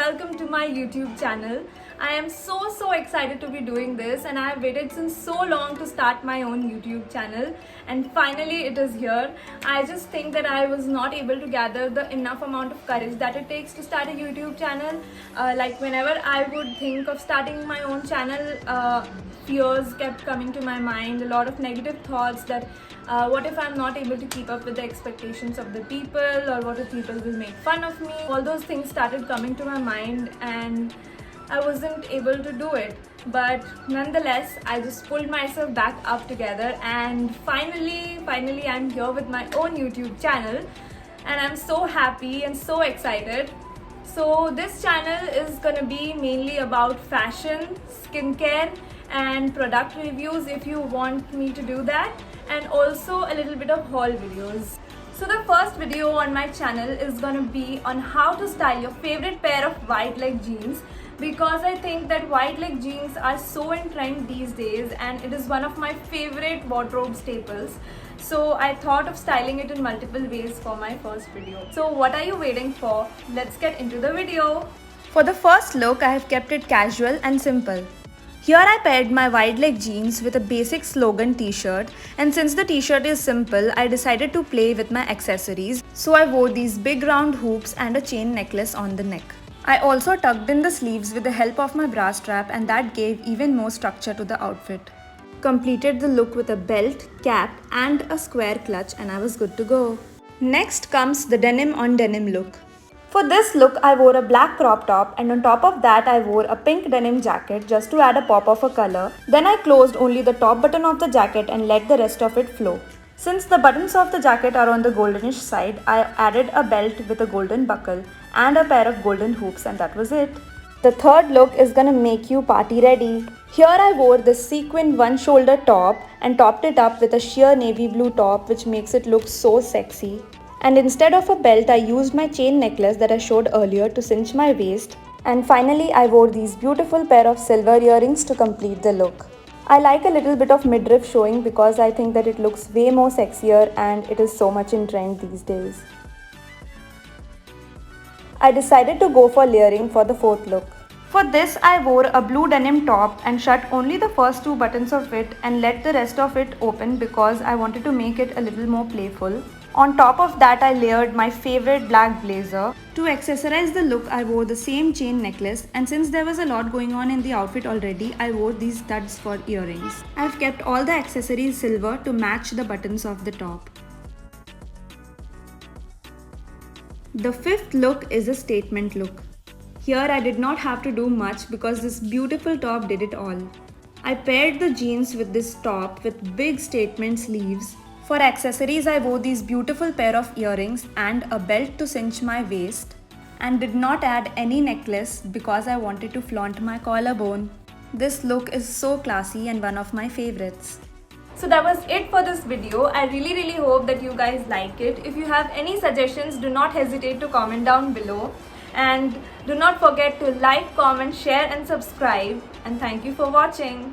welcome to my YouTube channel. I am so excited to be doing this, and I have waited since so long to start my own YouTube channel, and finally it is here. I just think that I was not able to gather the enough amount of courage that it takes to start a YouTube channel. Like whenever I would think of starting my own channel, fears kept coming to my mind, a lot of negative thoughts that what if I'm not able to keep up with the expectations of the people, or what if people will make fun of me. All those things started coming to my mind and I wasn't able to do it, but nonetheless I just pulled myself back up together, and finally I'm here with my own YouTube channel, and I'm so happy and so excited. So this channel is gonna be mainly about fashion, skincare and product reviews if you want me to do that, and also a little bit of haul videos. So the first video on my channel is gonna be on how to style your favorite pair of wide leg jeans, because I think that wide leg jeans are so in trend these days and it is one of my favorite wardrobe staples. So I thought of styling it in multiple ways for my first video. So what are you waiting for? Let's get into the video. For the first look, I have kept it casual and simple. Here I paired my wide leg jeans with a basic slogan t-shirt, and since the t-shirt is simple, I decided to play with my accessories. So I wore these big round hoops and a chain necklace on the neck. I also tucked in the sleeves with the help of my bra strap, and that gave even more structure to the outfit. Completed the look with a belt, cap and a square clutch, and I was good to go. Next comes the denim on denim look. For this look, I wore a black crop top, and on top of that I wore a pink denim jacket just to add a pop of a color. Then I closed only the top button of the jacket and let the rest of it flow. Since the buttons of the jacket are on the goldenish side, I added a belt with a golden buckle and a pair of golden hoops, and that was it. The third look is gonna make you party ready. Here I wore this sequin one shoulder top and topped it up with a sheer navy blue top, which makes it look so sexy. And instead of a belt, I used my chain necklace that I showed earlier to cinch my waist. And finally, I wore these beautiful pair of silver earrings to complete the look. I like a little bit of midriff showing because I think that it looks way more sexier and it is so much in trend these days. I decided to go for layering for the fourth look. For this, I wore a blue denim top and shut only the first two buttons of it and let the rest of it open because I wanted to make it a little more playful. On top of that, I layered my favorite black blazer. To accessorize the look, I wore the same chain necklace, and since there was a lot going on in the outfit already, I wore these studs for earrings. I have kept all the accessories silver to match the buttons of the top. The fifth look is a statement look. Here I did not have to do much because this beautiful top did it all. I paired the jeans with this top with big statement sleeves. For accessories, I wore these beautiful pair of earrings and a belt to cinch my waist, and did not add any necklace because I wanted to flaunt my collarbone. This look is so classy and one of my favorites. So that was it for this video. I really hope that you guys like it. If you have any suggestions, do not hesitate to comment down below. And do not forget to like, comment, share and subscribe. And thank you for watching.